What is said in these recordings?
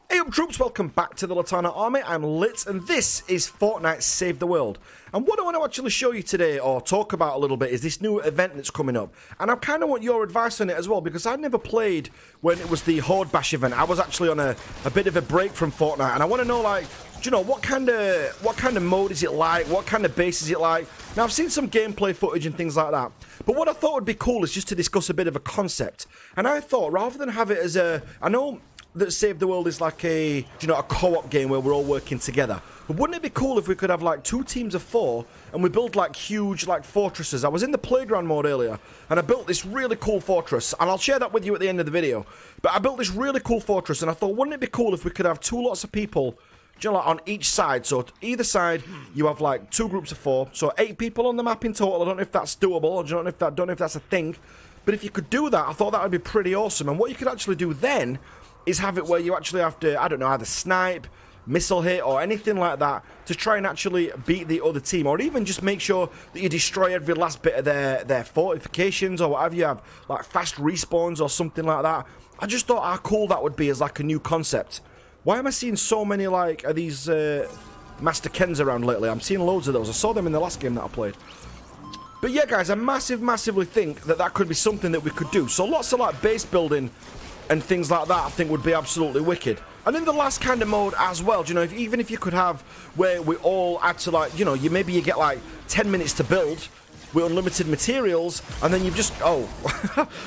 Hey up troops, welcome back to the Litanah army. I'm Lit and this is Fortnite Save the World. And what I want to actually show you today or talk about a little bit is this new event that's coming up. And I kind of want your advice on it as well because I never played when it was the Horde Bash event. I was actually on a bit of a break from Fortnite and I want to know, like, do you know, what kind of mode is it like? What kind of base is it like? Now I've seen some gameplay footage and things like that. But what I thought would be cool is just to discuss a bit of a concept. And I thought rather than have it as a, I know that Save the World is like a, you know, a co-op game where we're all working together. But wouldn't it be cool if we could have like 2 teams of 4 and we build like huge like fortresses? I was in the playground mode earlier and I built this really cool fortress and I'll share that with you at the end of the video. But I built this really cool fortress and I thought, wouldn't it be cool if we could have 2 lots of people, you know, like on each side? So either side you have like 2 groups of 4, so 8 people on the map in total. I don't know if that's doable. I don't know if that's a thing. But if you could do that, I thought that would be pretty awesome. And what you could actually do then is have it where you actually have to, I don't know, either snipe, missile hit, or anything like that to try and actually beat the other team, or even just make sure that you destroy every last bit of their fortifications or whatever you have, like fast respawns or something like that. I just thought how cool that would be as like a new concept. Why am I seeing so many like of these Master Kens around lately? I'm seeing loads of those. I saw them in the last game that I played. But yeah, guys, I massively think that that could be something that we could do. So lots of like base building and things like that I think would be absolutely wicked. And in the last kind of mode as well, you know, even if you could have where we all add to, like, you know, maybe you get like 10 minutes to build with unlimited materials and then you've just, oh,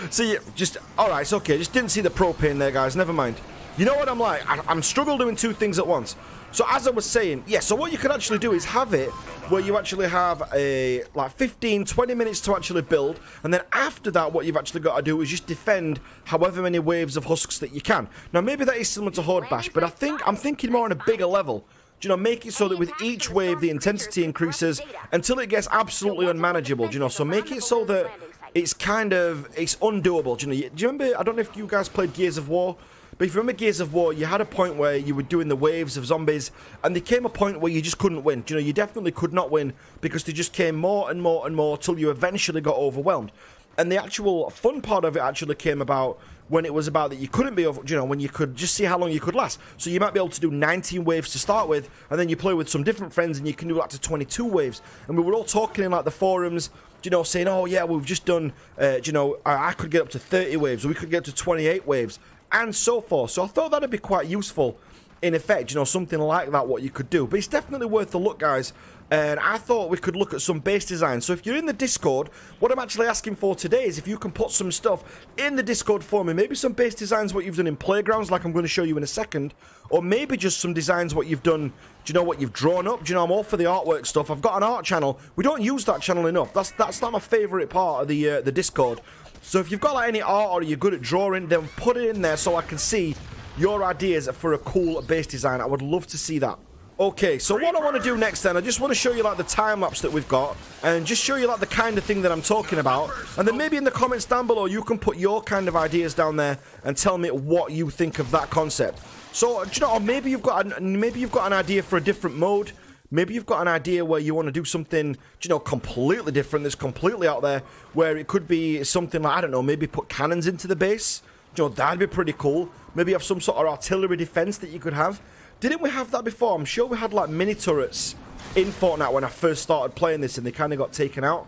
so you just, alright, it's okay, just didn't see the propane there, guys, never mind. You know what I'm like, I'm struggling doing 2 things at once. So as I was saying, yeah, so what you could actually do is have it where you actually have a like 15-20 minutes to actually build, and then after that what you've actually got to do is just defend however many waves of husks that you can. Now maybe that is similar to Horde Bash, but I'm thinking more on a bigger level. Do you know, make it so that with each wave the intensity increases until it gets absolutely unmanageable. Do you know, so make it so that it's kind of, it's undoable. Do you know, do you remember, I don't know if you guys played Gears of War, but if you remember Gears of War, you had a point where you were doing the waves of zombies, and there came a point where you just couldn't win. You know, you definitely could not win because they just came more and more and more till you eventually got overwhelmed. And the actual fun part of it actually came about when it was about that you couldn't be over, you know, when you could just see how long you could last. So you might be able to do 19 waves to start with, and then you play with some different friends and you can do that to 22 waves. And we were all talking in like the forums, you know, saying, oh yeah, we've just done, you know, I could get up to 30 waves, or we could get to 28 waves, and so forth. So I thought that'd be quite useful in effect, you know, something like that, what you could do. But it's definitely worth a look, guys. And I thought we could look at some base design. So if you're in the Discord, what I'm actually asking for today is if you can put some stuff in the Discord for me. Maybe some base designs, what you've done in Playgrounds, like I'm going to show you in a second. Or maybe just some designs, what you've done, do you know, what you've drawn up. Do you know, I'm all for the artwork stuff. I've got an art channel. We don't use that channel enough. That's not my favourite part of the Discord. So if you've got like any art or you're good at drawing, then put it in there so I can see your ideas for a cool base design. I would love to see that. Okay, so what I want to do next then, I just want to show you like the time lapse that we've got and just show you like the kind of thing that I'm talking about. And then maybe in the comments down below you can put your kind of ideas down there and tell me what you think of that concept. So, do you know, or maybe you've got an idea for a different mode. Maybe you've got an idea where you want to do something, you know, completely different, that's completely out there, where it could be something like, I don't know, maybe put cannons into the base. You know, that'd be pretty cool. Maybe have some sort of artillery defense that you could have. Didn't we have that before? I'm sure we had like mini turrets in Fortnite when I first started playing this and they kind of got taken out.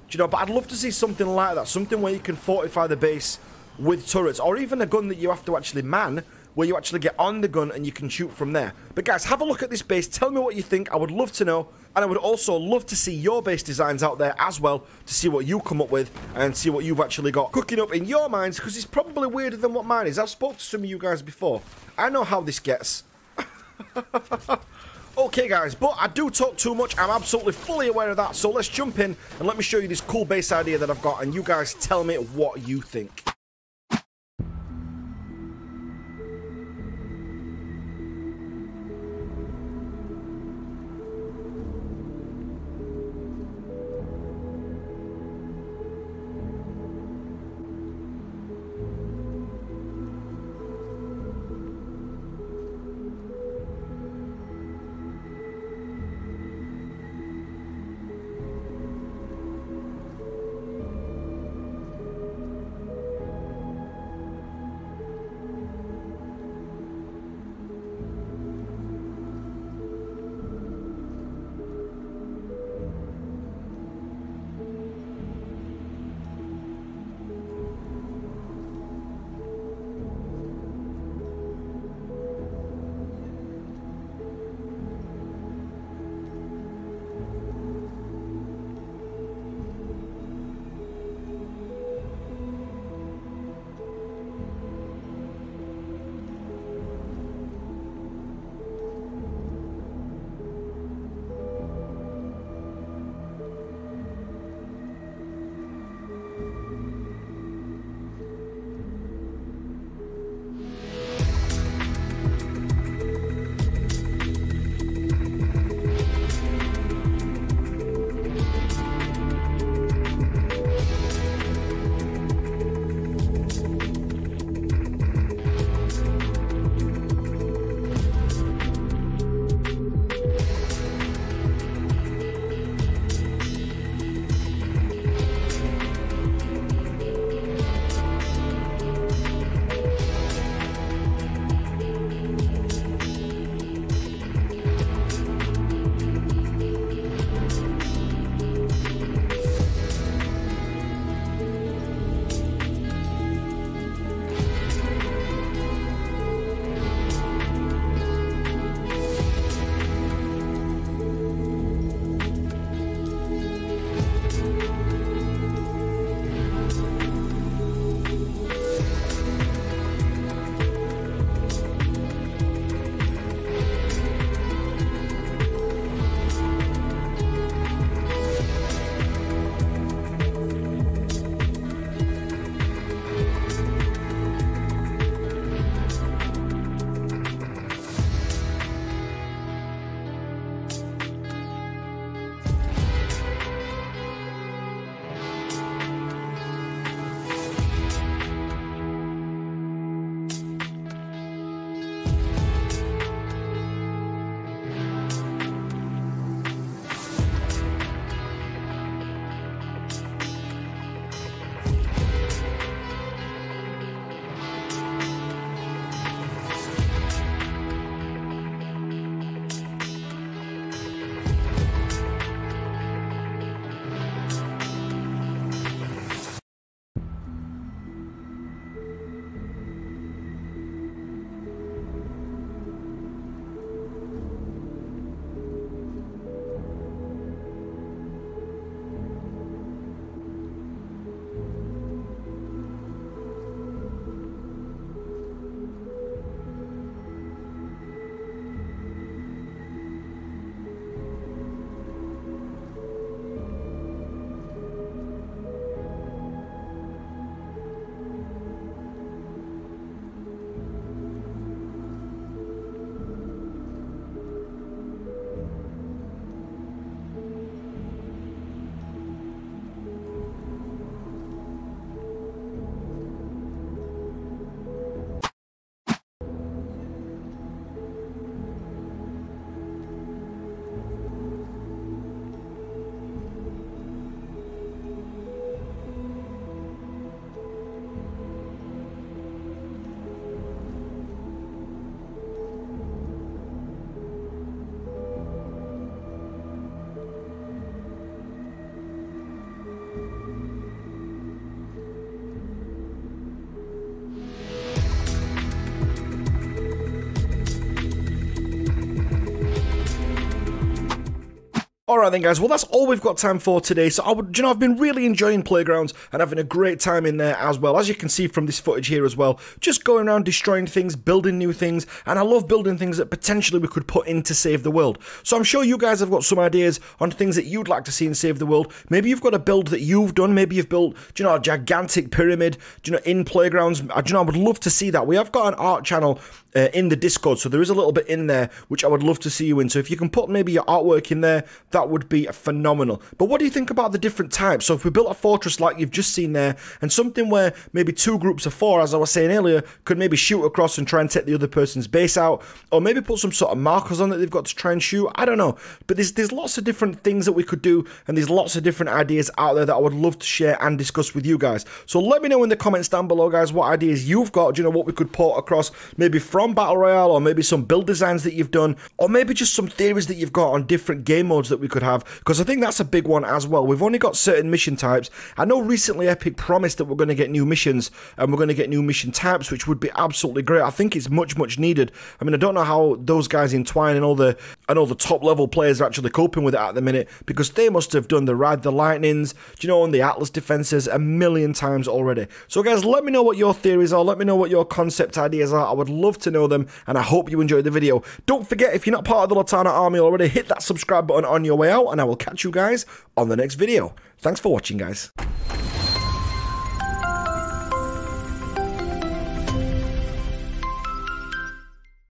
Do you know, but I'd love to see something like that. Something where you can fortify the base with turrets, or even a gun that you have to actually man, where you actually get on the gun and you can shoot from there. But guys, have a look at this base, tell me what you think. I would love to know, and I would also love to see your base designs out there as well, to see what you come up with and see what you've actually got cooking up in your minds, because it's probably weirder than what mine is. I've spoken to some of you guys before. I know how this gets. Okay guys, but I do talk too much. I'm absolutely fully aware of that, so let's jump in and let me show you this cool base idea that I've got, and you guys tell me what you think. Alright then guys, well that's all we've got time for today, so I've been really enjoying Playgrounds and having a great time in there as well, as you can see from this footage here as well, just going around destroying things, building new things, and I love building things that potentially we could put in to save the world. So I'm sure you guys have got some ideas on things that you'd like to see in Save the World. Maybe you've got a build that you've done, maybe you've built, a gigantic pyramid, in Playgrounds. I would love to see that. We have got an art channel in the Discord, so there is a little bit in there which I would love to see you in. So if you can put maybe your artwork in there, that would be phenomenal. But what do you think about the different types? So if we built a fortress like you've just seen there, and something where maybe 2 groups of 4, as I was saying earlier, could maybe shoot across and try and take the other person's base out, or maybe put some sort of markers on that they've got to try and shoot, I don't know. But there's lots of different things that we could do, and there's lots of different ideas out there that I would love to share and discuss with you guys. So let me know in the comments down below, guys, what ideas you've got, what we could port across, maybe from Battle Royale, or maybe some build designs that you've done, or maybe just some theories that you've got on different game modes that we could have, because I think that's a big one as well. We've only got certain mission types. I know recently Epic promised that we're going to get new missions, and we're going to get new mission types, which would be absolutely great. I think it's much needed. I mean, I don't know how those guys in Twine and all the top level players are actually coping with it at the minute, because they must have done the Ride the Lightnings, and the Atlas defenses a million times already. So guys, let me know what your theories are, let me know what your concept ideas are. I would love to know them, and I hope you enjoyed the video. Don't forget, if you're not part of the Litanah army already, hit that subscribe button on your way out, and I will catch you guys on the next video. Thanks for watching, guys.